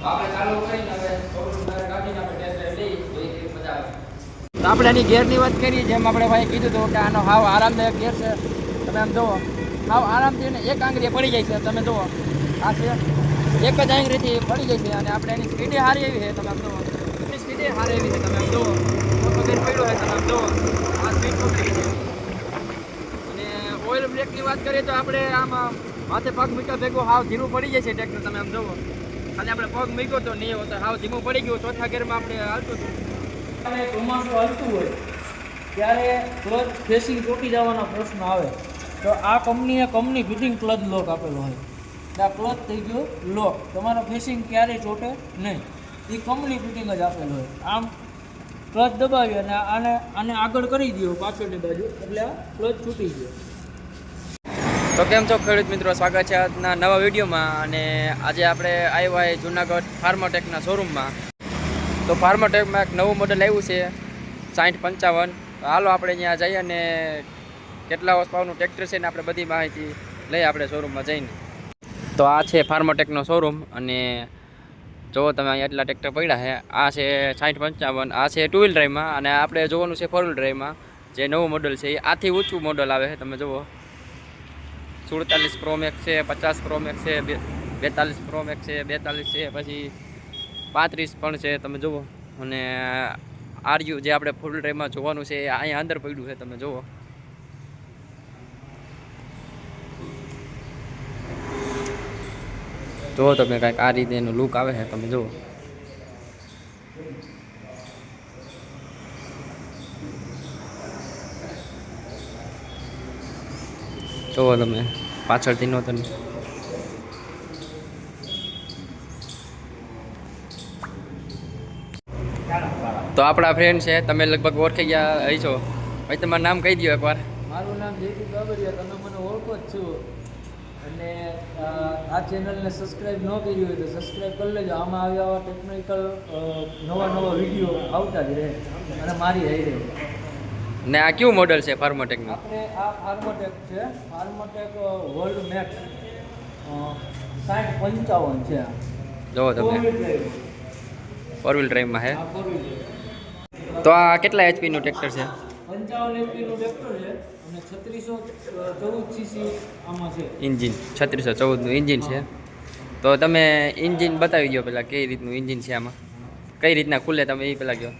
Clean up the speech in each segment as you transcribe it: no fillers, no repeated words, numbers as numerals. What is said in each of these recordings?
તો આપણે આની ગેરની વાત કરીએ, જેમ આપણે ભાઈ કીધું હતું કે આનો હાવ આરામદાયક ગેર છે. તમે આમ જુઓ, હાવ આરામથી ને એક આંગળીએ પડી જાય છે. તમે જુઓ, આ છે એક જ આંગળીથી પડી જાય છે. અને આપણે એની સ્પીડે સારી એવી છે. તમે આમ જુઓ, એની સ્પીડે સારી એવી છે. તમે આમ જુઓ, પગેર પડ્યો છે. તમે આમ જુઓ, આ સ્પીડ પકડી છે. અને ઓઇલ બ્રેકની વાત કરીએ તો આપણે આમાં માથે પગ મૂક્યા ભેગું હાવ ધીરું પડી જાય છે ટ્રેક્ટર. તમે આમ જુઓ, ખાલી આપણે પગ મૂક્યો તો નહીં હોતો, હાવ ધીમું પડી ગયું. ચોથા ગેરમાં આપણે હાલતું હતું. અને ચોમાસું હાલતું હોય ત્યારે ક્લચ ફેસિંગ ચોટી જવાનો પ્રશ્ન આવે તો આ કંપનીએ કંપની ફિટિંગ ક્લચ લોક આપેલો હોય. આ ક્લચ થઈ ગયો લોક, તમારો ફેસિંગ ક્યારેય ચોટે નહીં. એ કંપની ફિટિંગ જ આપેલો હોય. આમ ક્લચ દબાવી અને આને આગળ કરી દો પાછળની બાજુ, એટલે આ ક્લચ છૂટી ગયો. તો કેમ છો ખેડૂત મિત્રો, સ્વાગત છે આજના નવા વિડીયોમાં. અને આજે આપણે આવ્યા જુનાગઢ ફાર્મોટેકના શોરૂમમાં. તો ફાર્મોટેકમાં એક નવું મોડલ આવ્યું છે 6055. તો હાલો આપણે ત્યાં જઈએ અને કેટલા હોર્સ પાવરનું ટ્રેક્ટર છે ને આપણે બધી માહિતી લઈએ આપણે શોરૂમમાં જઈને. તો આ છે ફાર્મોટેકનો શોરૂમ. અને જુઓ તમે અહીંયા એટલા ટ્રેક્ટર પડ્યા છે. આ છે 6055, આ છે 2 વ્હીલ ડ્રાઈવમાં. અને આપણે જોવાનું છે 4 વ્હીલ ડ્રાઈવમાં જે નવું મોડલ છે. એ આથી ઊંચું મોડલ આવે છે. તમે જુઓ, 47 Pro Max છે, 50 Pro Max છે, 42 Pro Max છે, 42 છે, પછી 35 પણ છે. તમે જુઓ, અને આરયુ જે આપણે ફૂલ ડ્રાઈવમાં જોવાનું છે અહીંયા અંદર પડ્યું છે. તમે જુઓ, તમે કાંઈક આ રીતે એનું લુક આવે છે. તમે જુઓ, તમે પાછળથી નો તમે તો આપણા ફ્રેન્ડ છે, તમે લગભગ ઓળખી ગયા હશો. ભાઈ તમારું નામ કહી દો એકવાર. મારું નામ જયદીપ બાબરિયા, તમે મને ઓળખો જ છો. અને આ ચેનલને સબસ્ક્રાઈબ ન કરી હોય તો સબસ્ક્રાઈબ કરી લેજો. આમાં આવ્યા ટેકનિકલ નવા વિડીયો આવતા જ રહે અને મારી આવી રહે. ને આ કયું મોડલ છે ફાર્મોટેકનું? આપણે આ ફાર્મોટેક છે, ફાર્મોટેક વર્લ્ડ મેક્સ 6055 છે. જુઓ તમે 4 વ્હીલ ડ્રાઈવમાં છે. આ 4 વ્હીલ તો આ કેટલા એચપીનું ટ્રેક્ટર છે? 55 એચપીનું ટ્રેક્ટર છે અને 3614 સીસી આમાં છે. ઇન્જિન 3614નું ઇન્જિન છે. તો તમે ઇન્જિન બતાવી દો પહેલાં, કઈ રીતનું ઇન્જિન છે આમાં, કઈ રીતના ખુલે તમે એ પહેલાં કહો.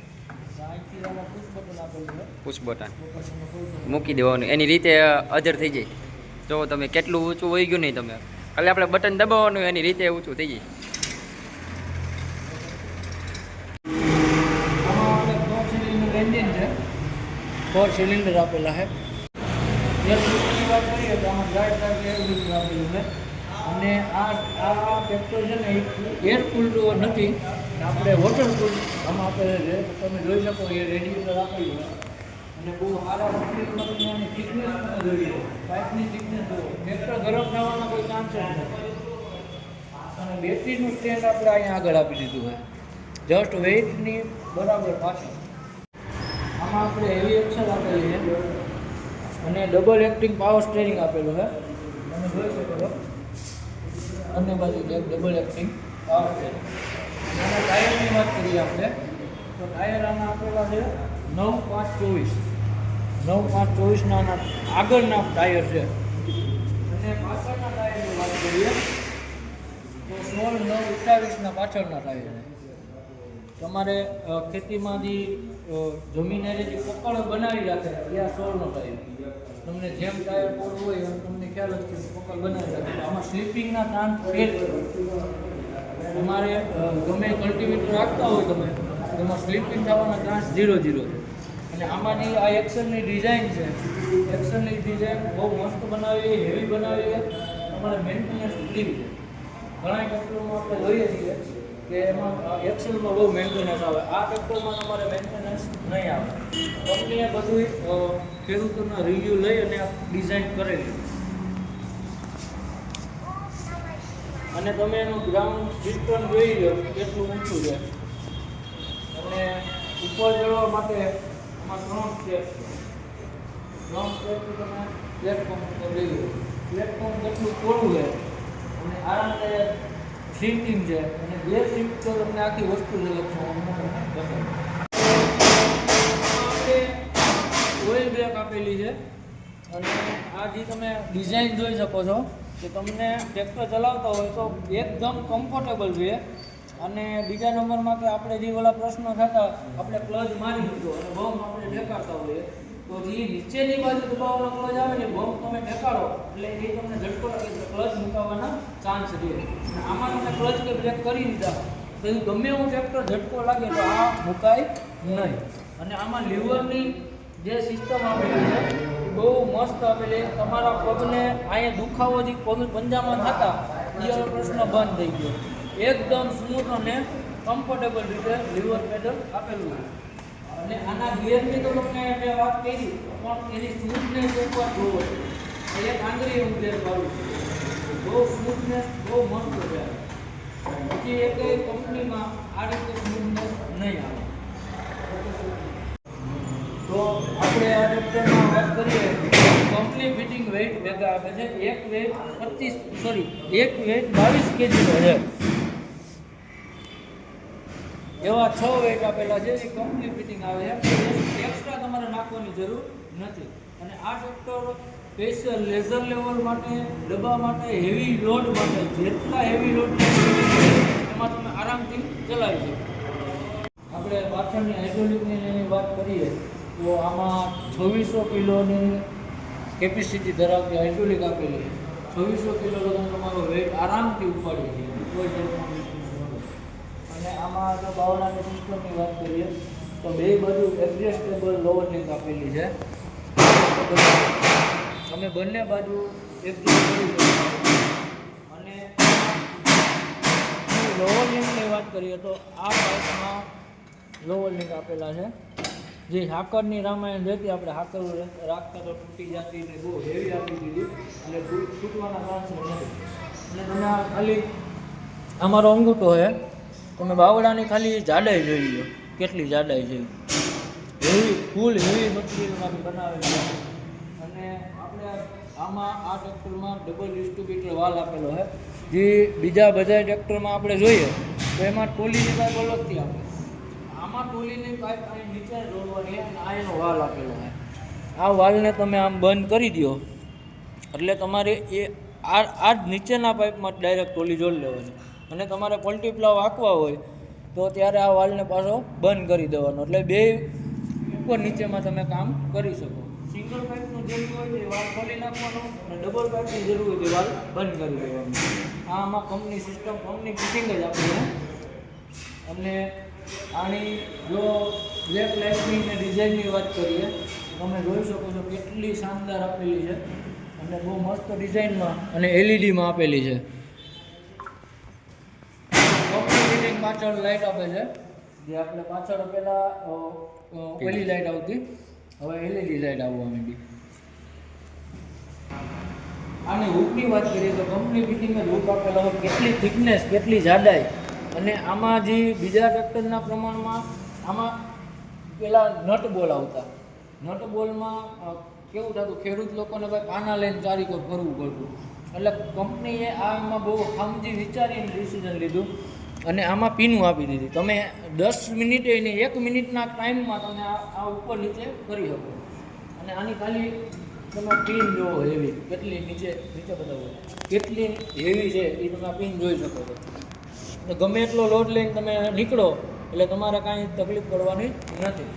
પુશ બટન મૂકી દેવાનું, એની રીતે અજર થઈ જાય. જો તમે કેટલું ઊંચું વહી ગયું નહીં, તમે ખાલી આપણે બટન દબાવવાનું, એની રીતે ઊંચું થઈ જાય. એન્જિન છે, 4 સિલિન્ડર આપેલા છે. એરફિલ્ટરની વાત કરીએ તો આમાં ડ્રાય ટાઈપ એરફિલ્ટર આપેલું છે. અને આ ટ્રેક્ટર છે ને એર કુલ્ડ નથી, આપણે વોટર કુલ્ડ આમાં આપેલું છે. તમે જોઈ શકો એ રેડિએટર આપેલું છે. અને બહુ સારા મટીરિયલમાં તમે આની થિકનેસ પણ જોઈ લો, પાઇપની થિકનેસ જુઓ. ટ્રેક્ટર ગરમ થવાનો કોઈ ચાન્સ જ નથી. અને બેટરીનું સ્ટેન્ડ આપણે અહીંયા આગળ આપી દીધું છે, જસ્ટ વેઇટની બરાબર પાછળ. આમાં આપણે હેવી એક્સેલ આપેલી છે અને ડબલ એક્ટિંગ પાવર સ્ટેરિંગ આપેલું છે. તમે જોઈ શકો છો બંને બાજુ ડબલ એક્ટિંગ પાવર સ્ટેરિંગ. અને ટાયરની વાત કરીએ આપણે તો ટાયર આના આપેલા છે 9.524. 9.524ના આગળના ટાયર છે. અને પાછળના ટાયરની વાત કરીએ તો 16/9/28ના પાછળના ટાયર છે. તમારે ખેતીમાંથી જમીન એરેથી પકડ બનાવી રાખે ત્યાં 16નો ટાયર. તમને જેમ ટાયર પોડવું હોય એમ તમને ખ્યાલ જ છે, પકડ બનાવી રાખે. આમાં સ્લીપિંગના ચાન્સ ફેર છે. તમારે ગમે કલ્ટિવેટર રાખતા હોય તમે, એમાં સ્લીપિંગ થવાના ચાન્સ 0 છે. અને આમાંની આ એક્સલની ડિઝાઇન છે, એક્સલની ડિઝાઇન બહુ મસ્ત બનાવી, હેવી બનાવી, તમારે મેન્ટેનન્સ ફ્રી છે. ઘણા ટ્રેક્ટરોમાં આપણે જોઈએ છીએ કે એમાં એક્સેલમાં બહુ મેન્ટેનન્સ આવે. આ ટ્રેક્ટરમાં તમારે મેન્ટેનન્સ નહીં આવે. કંપનીએ બધું ખેડૂતોના રિવ્યૂ લઈ અને ડિઝાઇન કરેલી. અને તમે એનું ગ્રાઉન્ડ સિસ્ટમ જોઈ લો કેટલું ઊંચું છે. અને ઉપર ચડવા માટે આમાં 3 સ્ટેપ છે. 3 સ્ટેપથી તમે પ્લેટફોર્મ ઉપર જઈ લો. પ્લેટફોર્મ કેટલું થોડું છે અને આરામદાયક શિફ્ટિંગ છે અને ગેર શિફ્ટ તો તમને આખી વસ્તુ જ અલગ છે. આપણે ઓઇલ બ્રેક આપેલી છે અને આ જે તમે ડિઝાઇન જોઈ શકો છો કે તમને ટ્રેક્ટર ચલાવતા હોય તો એકદમ કમ્ફર્ટેબલ રહે. અને બીજા નંબરમાં કે આપણે જે ઓલા પ્રશ્નો થતા આપણે ક્લચ મારી દીધો અને બમ આપણે ઠેકાડતા હોઈએ તો જે નીચેની બાજુ દબાવવાનો ક્લચ આવે ને બમ તમે ઠેકાડો એટલે એ તમને ઝટકો લાગે એટલે ક્લચ મુકાવવાના ચાન્સ રહે. અને આમાં તમે ક્લચ કે બ્રેક કરી દીધા તો એ ગમે એવું ટ્રેક્ટર ઝટકો લાગે તો આ મુકાય નહીં. અને આમાં લીવરની જે સિસ્ટમ આપેલી છે બહુ મસ્ત આપેલી. તમારા પગને અહીંયા દુખાવો જે પગ પંજામાં થતા એ પ્રશ્ન બંધ થઈ ગયો. એકદમ સ્મૂથ અને કમ્ફર્ટેબલ રીતે લીવર પેડલ આપેલું છે. અને આના ગિયરની તો તમને મેં વાત કરી પણ એની સ્મૂથનેસ એકવાર જોવો એક આંગળી એવું ગેર વાળું છે. બહુ સ્મૂથનેસ બહુ મસ્ત છે. બીજી એક કંપનીમાં આ રીતે સ્મૂથનેસ નહીં આવે. તો આપણે આ ટ્રેક્ટરમાં વાત કરીએ કંપની ફિટિંગ વેઇટ ભેગા આપે છે. એક વેઇટ 22 કેજીનો છે. એવા 6 વેઇટ આપેલા છે. એ કંપની ફિટિંગ આવે છે. એક્સ્ટ્રા તમારે નાખવાની જરૂર નથી. અને આ ટ્રેક્ટર સ્પેશિયલ લેઝર લેવલ માટે, ડબ્બા માટે, હેવી લોડ માટે જેટલા હેવી લોડ એમાં તમે આરામથી ચલાવી શકો. આપણે પાછળની હાઇડ્રોલિકની એની વાત કરીએ તો આમાં 2600 કિલોની કેપેસિટી ધરાવતી હાઇડ્રોલિક આપેલી છે. 2600 કિલો તમે તમારો વેઇટ આરામથી ઉપાડી છે કોઈ ટેન્શન નથી. અને આમાં જો બાવળાની સિસ્ટમની વાત કરીએ તો બે બાજુ એડજસ્ટેબલ લોવર લિંક આપેલી છે. તમે બંને બાજુ એડજસ્ટ કરી શકો. અને લોવર લિંકની વાત કરીએ તો આ પાઇપમાં લોવર લિંક આપેલા છે. જે હાકરની રામાયણ જતી આપણે હાકર રાખતા તો તૂટી જતી ને બહુ હેવી આપી દીધી એટલે તૂટવાના ચાન્સ નથી. અને તમે આ ખાલી અમારો અંગૂઠો છે તમે બાવળાની ખાલી જાડાઈ જોઈ લો કેટલી જાડાઈ છે. હેવી ફૂલ હેવી મટીરિયલમાંથી બનાવેલી છે. અને આપણે આમાં આ ટ્રેક્ટરમાં ડબલ ડિસ્ટ્રીબ્યુટર વાલ આપેલો છે. જે બીજા બધા ટ્રેક્ટરમાં આપણે જોઈએ તો એમાં ટોલીની પાઇપ અલગથી આપે. આમાં ટોલીની પાઇપ અહીં નીચે જોડવાની અને આ એનો વાલ આપેલો છે. આ વાલને તમે આમ બંધ કરી દો એટલે તમારે એ આ જ નીચેના પાઇપમાં ડાયરેક્ટ ટોલી જોડી લેવાની. અને તમારે પલટી પ્લાવ હાંકવા હોય તો ત્યારે આ વાલને પાછો બંધ કરી દેવાનો એટલે બે ઉપર નીચેમાં તમે કામ કરી શકો. સિંગલ પાઇપનું જરૂર હોય તો વાલ ખોલી નાખવાનો અને ડબલ પાઇપની જરૂર હોય તો વાલ બંધ કરી દેવાનો. આમાં કંપની સિસ્ટમ કંપની ફિટિંગ જ આપી છે. અને આની જો બ્લેક લાઇટની અને ડિઝાઇનની વાત કરીએ તમે જોઈ શકો છો કેટલી શાનદાર આપેલી છે. અને બહુ મસ્ત ડિઝાઇનમાં અને એલઈડીમાં આપેલી છે. પાછળ લાઇટ આપે છે જે આપણે પાછળ પહેલાં ઓલી લાઇટ આવતી હવે એલઈડી લાઇટ આવવા માંડી. આની હૂકની વાત કરીએ તો કંપની ફિટિંગ જ હૂક આપેલા હોય. કેટલી થિકનેસ કેટલી જાડાઈ. અને આમાં જે બીજા ટ્રેક્ટરના પ્રમાણમાં આમાં પેલા નટ બોલ આવતા. નટ બોલમાં કેવું થતું ખેડૂત લોકોને ભાઈ પાના લઈને ચારીકોર ફરવું પડતું. એટલે કંપનીએ આમાં બહુ સમજી વિચારીને ડિસિઝન લીધું અને આમાં પીનું આપી દીધી. તમે 10 મિનિટે નહીં 1 મિનિટના ટાઈમમાં તમે આ ઉપર નીચે કરી શકો. અને આની ખાલી તમે પિન જોવો હેવી કેટલી નીચે બતાવો કેટલી હેવી છે એ તમે પિન જોઈ શકો છો. તો ગમે એટલો લોડ લઈને તમે નીકળો એટલે તમારે કાંઈ તકલીફ પડવાની નથી.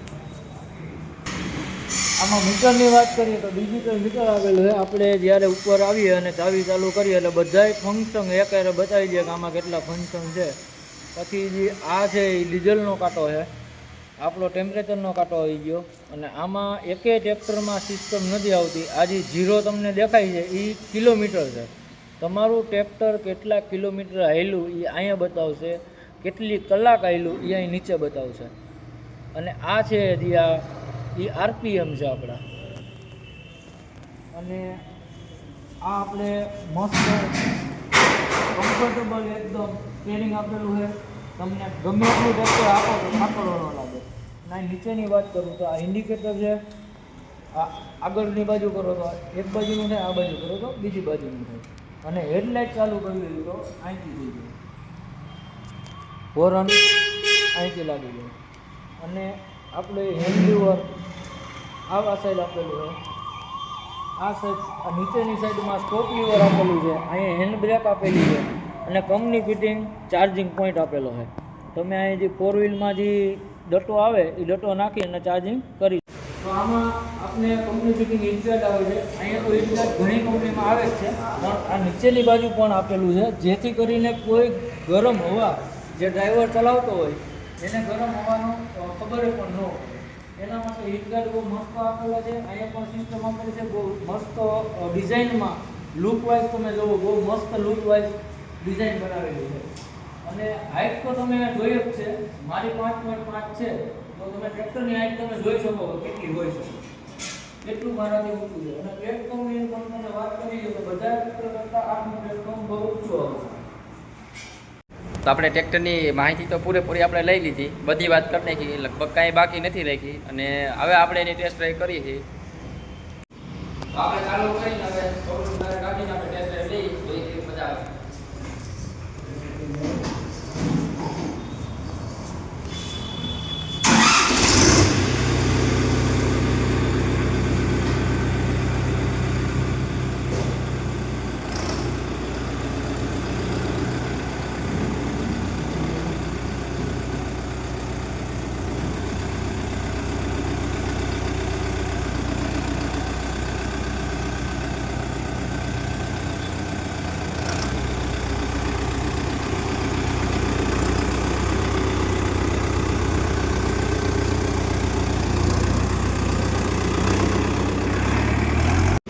આમાં મીટરની વાત કરીએ તો ડિજિટલ મીટર આવેલું છે. આપણે જ્યારે ઉપર આવીએ અને ચાવી ચાલુ કરીએ એટલે બધાય ફંક્શન એકારે બતાવી દઈએ કે આમાં કેટલા ફંક્શન છે. પછી જે આ છે એ ડીઝલનો કાંટો છે. આપણો ટેમ્પરેચરનો કાંટો આવી ગયો. અને આમાં એકેય ટ્રેક્ટરમાં સિસ્ટમ નથી આવતી. આ જે 0 તમને દેખાય છે એ કિલોમીટર છે. તમારું ટ્રેક્ટર કેટલા કિલોમીટર હાલ્યું એ અહીંયા બતાવશે. કેટલી કલાક હાલ્યું એ અહીં નીચે બતાવશે. અને આ છે જે એ આરપીએમ છે આપણા. અને આ આપણે મસ્ત કમ્ફર્ટેબલ એકદમ સ્ટેરિંગ આપેલું છે. તમને ગમે એટલું ટ્રેક્ટર આપો તો થાકડો ન લાગે. અને નીચેની વાત કરું તો આ ઇન્ડિકેટર છે. આ આગળની બાજુ કરો તો એક બાજુનું થાય, આ બાજુ કરો તો બીજી બાજુનું થાય. અને હેડલાઇટ ચાલુ કરવી હોય તો અહીંથી થઈ જાય. હોરન અહીંથી લાગી જાય. અને આપણે હેન્ડ લીવર આ સાઈડ આપેલું છે, આ સાઈડ નીચેની સાઈડમાં સ્ટોપ લીવર આપેલું છે, અહીંયા હેન્ડ બ્રેક આપેલી છે અને કંપની ફિટિંગ ચાર્જિંગ પોઈન્ટ આપેલો છે. તમે અહીં જે 4 વ્હીલમાં જે ડટો આવે એ ડટો નાખી અને ચાર્જિંગ કરી. તો આમાં આપણે કંપની ફિટિંગ ઇન્ટરનેટ આવે છે. અહીંયા તો ઇન્ટરનેટ ઘણી કંપનીમાં આવે જ છે, પણ આ નીચેની બાજુ પણ આપેલું છે, જેથી કરીને કોઈ ગરમ હવા જે ડ્રાઈવર ચલાવતો હોય એને ગરમ હવાનો ખબર પણ ન હોય. એના માટે હીટગાર્ડ બહુ મસ્ત આપેલો છે. અહીંયા પણ સિસ્ટમ આપેલી છે, બહુ મસ્ત ડિઝાઇનમાં લુક વાઇઝ તમે જુઓ, બહુ મસ્ત લુક વાઇઝ ડિઝાઇન બનાવેલી છે. અને હાઇટ તો તમે જોઈ જ છે, મારી 5.5 છે, તો તમે ટ્રેક્ટરની હાઇટ તમે જોઈ શકો કે કેટલી હોય છે, એટલું મારાથી ઊંચું છે. અને પ્લેટફોર્મની પણ તમે વાત કરી તો બધા ટ્રેક્ટર કરતાં આનું પ્લેટફોર્મ બહુ ઊંચું આવે છે. તો આપણે ટ્રેક્ટરની માહિતી તો પૂરેપૂરી આપણે લઈ લીધી, બધી વાત કરી નાખી, લગભગ કાંઈ બાકી નથી રાખી. અને હવે આપણે એની ટેસ્ટ ડ્રાઈવ કરીએ છીએ. તો આપણે ચાલુ કરીને હવે કાઢીને આપણે ટેસ્ટ ડ્રાઈવ લઈએ તો એ મજા આવે.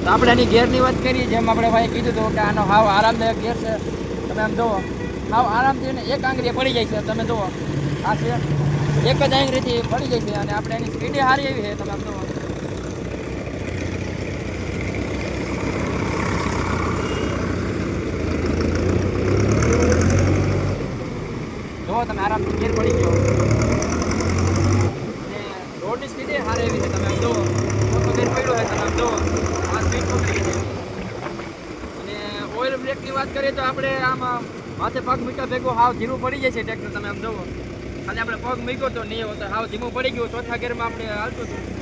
તો આપણે એની ગેરની વાત કરીએ, જેમ આપણે ભાઈ કીધું હતું કે આનો હાવ આરામદાયક ગેર છે. તમે આમ જુઓ, હાવ આરામથી એને એક આંગળીએ પડી જાય છે. તમે જુઓ, આ છે એક જ આંગળીથી પડી જાય છે. અને આપણે એની સ્પીડે સારી એવી છે. તમે આમ જુઓ, જુઓ તમે આરામથી ગેર પડી ગયો. અને રોડની સ્પીડે સારી એવી છે. તમે આમ જુઓ, ગેર પડ્યો છે. તમે આમ જુઓ, આ સ્પીડ પકડી છે. અને ઓઇલ બ્રેકની વાત કરીએ તો આપણે આમાં માથે પગ મૂક્યા ભેગો હાવ ધીમું પડી જાય છે ટ્રેક્ટર. તમે આમ જુઓ, ખાલી આપણે પગ મૂક્યો તો નહીં હોતો, હાવ ધીમું પડી ગયું. ચોથા ગેરમાં આપણે હાલતું હતું.